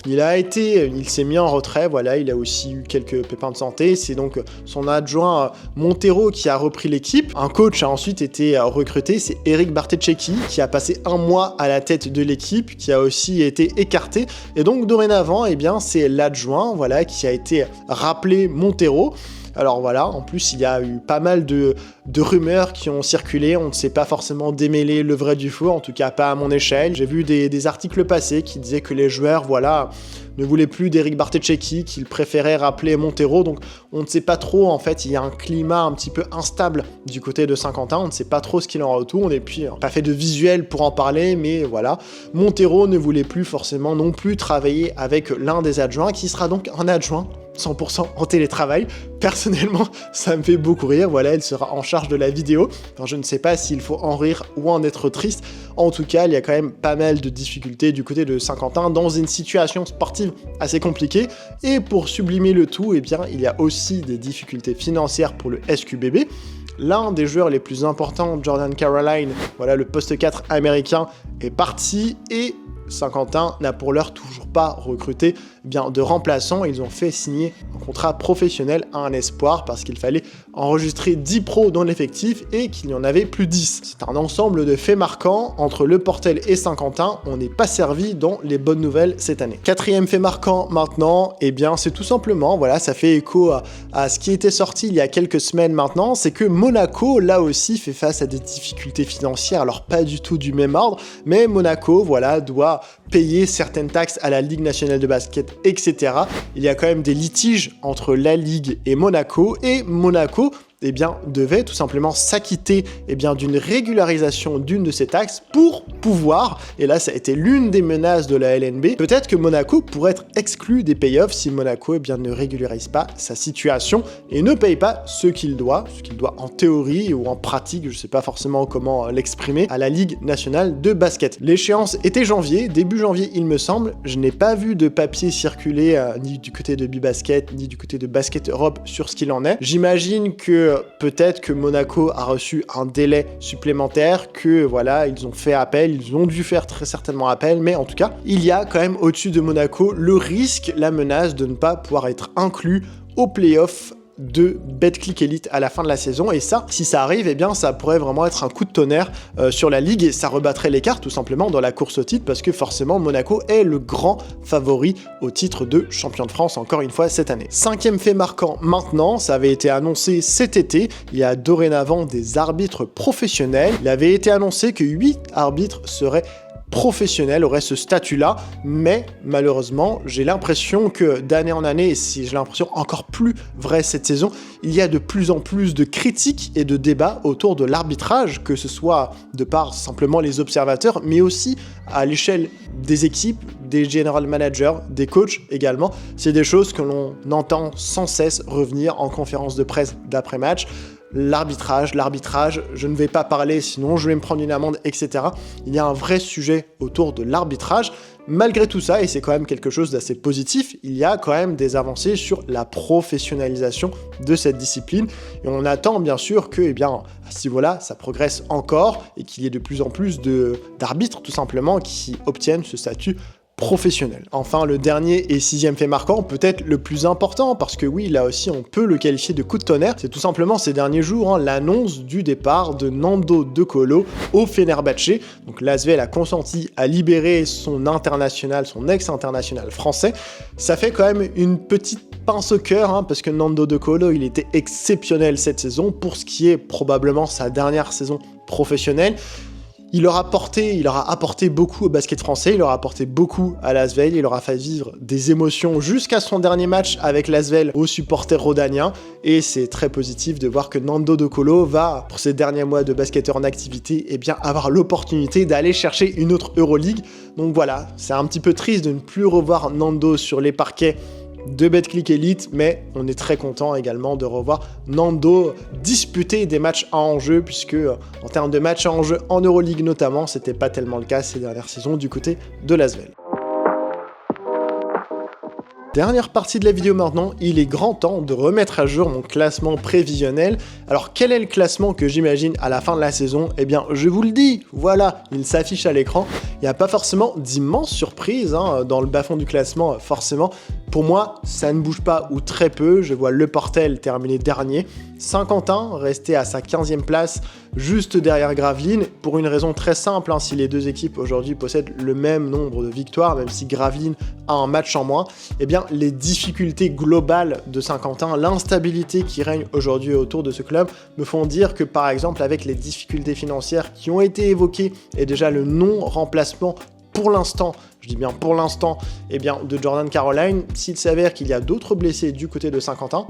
Il s'est mis en retrait, voilà, il a aussi eu quelques pépins de santé. C'est donc son adjoint Montero qui a repris l'équipe. Un coach a ensuite été recruté, c'est Eric Barteceki, qui a passé 1 mois à la tête de l'équipe, qui a aussi été écarté. Et donc dorénavant, c'est l'adjoint, voilà, qui a été rappelé Montero. Alors voilà, en plus il y a eu pas mal de rumeurs qui ont circulé, on ne sait pas forcément démêler le vrai du faux, en tout cas pas à mon échelle. J'ai vu des articles passés qui disaient que les joueurs, voilà, ne voulaient plus d'Eric Barteceki, qu'ils préféraient rappeler Montero, donc on ne sait pas trop, en fait, il y a un climat un petit peu instable du côté de Saint-Quentin, on ne sait pas trop ce qu'il en retourne, et puis pas fait de visuel pour en parler, mais voilà, Montero ne voulait plus forcément non plus travailler avec l'un des adjoints, qui sera donc un adjoint 100% en télétravail. Personnellement, ça me fait beaucoup rire. Voilà, elle sera en charge de la vidéo. Alors, je ne sais pas s'il faut en rire ou en être triste. En tout cas, il y a quand même pas mal de difficultés du côté de Saint-Quentin dans une situation sportive assez compliquée. Et pour sublimer le tout, il y a aussi des difficultés financières pour le SQBB. L'un des joueurs les plus importants, Jordan Caroline, voilà, le poste 4 américain, est parti et Saint-Quentin n'a pour l'heure toujours pas recruté de remplaçants. Ils ont fait signer un contrat professionnel à un espoir parce qu'il fallait enregistrer 10 pros dans l'effectif et qu'il n'y en avait plus 10. C'est un ensemble de faits marquants entre le Portel et Saint-Quentin. On n'est pas servi dans les bonnes nouvelles cette année. Quatrième fait marquant maintenant, c'est tout simplement, voilà, ça fait écho à ce qui était sorti il y a quelques semaines maintenant, c'est que Monaco, là aussi, fait face à des difficultés financières, alors pas du tout du même ordre, mais Monaco, voilà, doit payer certaines taxes à la Ligue nationale de basket, etc. Il y a quand même des litiges entre la Ligue et Monaco devait tout simplement s'acquitter d'une régularisation d'une de ces taxes pour pouvoir, et là ça a été l'une des menaces de la LNB, peut-être que Monaco pourrait être exclu des playoffs si Monaco ne régularise pas sa situation et ne paye pas ce qu'il doit en théorie ou en pratique, je sais pas forcément comment l'exprimer, à la Ligue nationale de basket. L'échéance était début janvier il me semble, je n'ai pas vu de papier circuler ni du côté de Bibasket ni du côté de Basket Europe sur ce qu'il en est. J'imagine que peut-être que Monaco a reçu un délai supplémentaire, que voilà, ils ont fait appel, ils ont dû faire très certainement appel, mais en tout cas, il y a quand même au-dessus de Monaco le risque, la menace de ne pas pouvoir être inclus aux playoffs de Betclic Elite à la fin de la saison, et ça, si ça arrive, ça pourrait vraiment être un coup de tonnerre sur la ligue, et ça rebattrait l'écart tout simplement dans la course au titre, parce que forcément Monaco est le grand favori au titre de champion de France encore une fois cette année. Cinquième fait marquant maintenant, ça avait été annoncé cet été, il y a dorénavant des arbitres professionnels, il avait été annoncé que 8 arbitres seraient professionnels, aurait ce statut-là, mais malheureusement, j'ai l'impression que d'année en année, et j'ai l'impression encore plus vrai cette saison, il y a de plus en plus de critiques et de débats autour de l'arbitrage, que ce soit de par simplement les observateurs, mais aussi à l'échelle des équipes, des general managers, des coachs également. C'est des choses que l'on entend sans cesse revenir en conférence de presse d'après-match. l'arbitrage, je ne vais pas parler, sinon je vais me prendre une amende, etc. Il y a un vrai sujet autour de l'arbitrage. Malgré tout ça, et c'est quand même quelque chose d'assez positif, il y a quand même des avancées sur la professionnalisation de cette discipline. Et on attend bien sûr que, à ce niveau-là, ça progresse encore et qu'il y ait de plus en plus d'arbitres, tout simplement, qui obtiennent ce statut professionnel. Enfin, le dernier et sixième fait marquant, peut-être le plus important, parce que oui, là aussi, on peut le qualifier de coup de tonnerre, c'est tout simplement ces derniers jours, l'annonce du départ de Nando De Colo au Fenerbahçe. Donc l'ASVEL a consenti à libérer son international, son ex-international français. Ça fait quand même une petite pince au cœur, parce que Nando De Colo, il était exceptionnel cette saison, pour ce qui est probablement sa dernière saison professionnelle. Il leur a apporté beaucoup au basket français, il leur a apporté beaucoup à l'ASVEL, il leur a fait vivre des émotions jusqu'à son dernier match avec l'ASVEL aux supporters rhodaniens, et c'est très positif de voir que Nando De Colo va, pour ses derniers mois de basketteur en activité, avoir l'opportunité d'aller chercher une autre Euroleague. Donc voilà, c'est un petit peu triste de ne plus revoir Nando sur les parquets de Betclic Elite, mais on est très content également de revoir Nando disputer des matchs à enjeu, puisque en termes de matchs à enjeu en Euroleague notamment, c'était pas tellement le cas ces dernières saisons du côté de l'ASVEL. Dernière partie de la vidéo maintenant, il est grand temps de remettre à jour mon classement prévisionnel. Alors quel est le classement que j'imagine à la fin de la saison? Je vous le dis, voilà, il s'affiche à l'écran. Il n'y a pas forcément d'immenses surprises dans le bas-fond du classement, forcément. Pour moi, ça ne bouge pas ou très peu. Je vois Le Portel terminer dernier. Saint-Quentin resté à sa 15e place, juste derrière Gravelines, pour une raison très simple. Si les deux équipes aujourd'hui possèdent le même nombre de victoires, même si Gravelines a un match en moins, les difficultés globales de Saint-Quentin, l'instabilité qui règne aujourd'hui autour de ce club, me font dire que par exemple avec les difficultés financières qui ont été évoquées et déjà le non-remplacement pour l'instant, je dis bien pour l'instant, de Jordan Caroline, s'il s'avère qu'il y a d'autres blessés du côté de Saint-Quentin,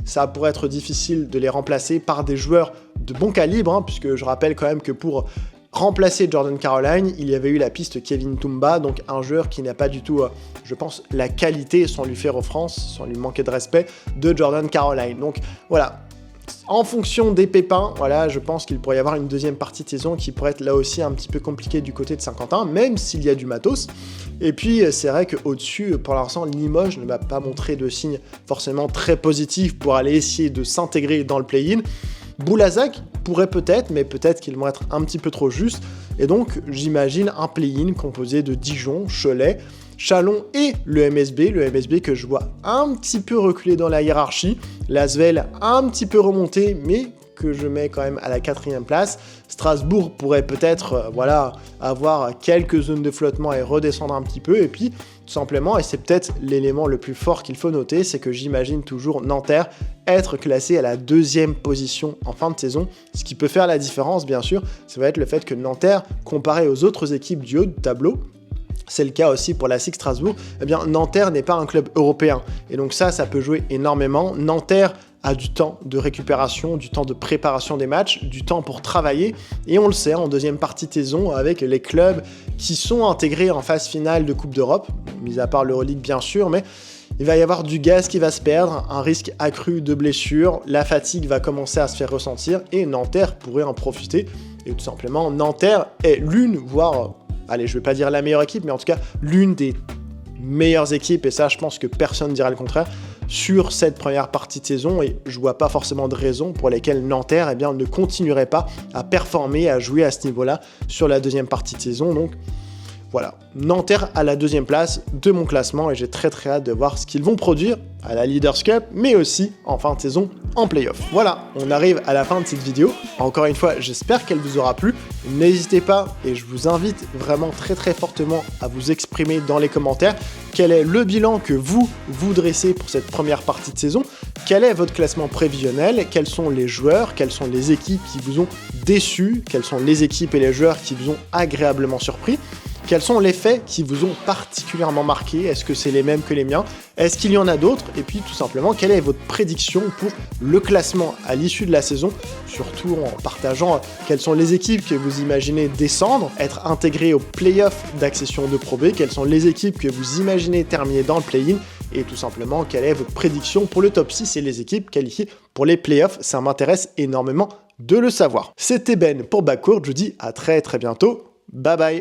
ça pourrait être difficile de les remplacer par des joueurs de bon calibre, puisque je rappelle quand même que pour remplacer Jordan Caroline, il y avait eu la piste Kevin Toumba, donc un joueur qui n'a pas du tout, je pense, la qualité, sans lui faire offense, sans lui manquer de respect, de Jordan Caroline. Donc voilà, en fonction des pépins, je pense qu'il pourrait y avoir une deuxième partie de saison qui pourrait être là aussi un petit peu compliquée du côté de Saint-Quentin, même s'il y a du matos. Et puis c'est vrai qu'au-dessus, pour l'instant, Limoges ne m'a pas montré de signes forcément très positifs pour aller essayer de s'intégrer dans le play-in. Boulazac pourrait peut-être, mais peut-être qu'ils vont être un petit peu trop justes. Et donc, j'imagine un play-in composé de Dijon, Cholet, Chalon et le MSB que je vois un petit peu reculer dans la hiérarchie. L'ASVEL un petit peu remonté, mais que je mets quand même à la 4e place. Strasbourg pourrait peut-être avoir quelques zones de flottement et redescendre un petit peu. Et puis, tout simplement, et c'est peut-être l'élément le plus fort qu'il faut noter, c'est que j'imagine toujours Nanterre être classé à la 2e position en fin de saison. Ce qui peut faire la différence, bien sûr, ça va être le fait que Nanterre, comparé aux autres équipes du haut de tableau, c'est le cas aussi pour la SIG Strasbourg, Nanterre n'est pas un club européen. Et donc ça peut jouer énormément. Nanterre a du temps de récupération, du temps de préparation des matchs, du temps pour travailler. Et on le sait, en deuxième partie de saison, avec les clubs qui sont intégrés en phase finale de Coupe d'Europe, mis à part l'Euroleague bien sûr, mais il va y avoir du gaz qui va se perdre, un risque accru de blessures, la fatigue va commencer à se faire ressentir et Nanterre pourrait en profiter. Et tout simplement, Nanterre est l'une, voire, allez, je vais pas dire la meilleure équipe, mais en tout cas, l'une des meilleures équipes, et ça, je pense que personne ne dira le contraire, sur cette première partie de saison, et je vois pas forcément de raison pour lesquelles Nanterre ne continuerait pas à performer, à jouer à ce niveau-là sur la deuxième partie de saison. Donc voilà, Nanterre à la 2e place de mon classement et j'ai très hâte de voir ce qu'ils vont produire à la Leaders Cup, mais aussi en fin de saison en playoff. Voilà, on arrive à la fin de cette vidéo. Encore une fois, j'espère qu'elle vous aura plu. N'hésitez pas, et je vous invite vraiment très fortement à vous exprimer dans les commentaires. Quel est le bilan que vous dressez pour cette première partie de saison? Quel est votre classement prévisionnel? Quels sont les joueurs? Quelles sont les équipes qui vous ont déçus? Quelles sont les équipes et les joueurs qui vous ont agréablement surpris? Quels sont les faits qui vous ont particulièrement marqué? Est-ce que c'est les mêmes que les miens? Est-ce qu'il y en a d'autres? Et puis tout simplement, quelle est votre prédiction pour le classement à l'issue de la saison? Surtout en partageant quelles sont les équipes que vous imaginez descendre, être intégrées au play-off d'accession de Pro B, quelles sont les équipes que vous imaginez terminer dans le play-in, et tout simplement quelle est votre prédiction pour le top 6 et les équipes qualifiées pour les playoffs. Ça m'intéresse énormément de le savoir. C'était Ben pour Backcourt, je vous dis à très bientôt. Bye bye.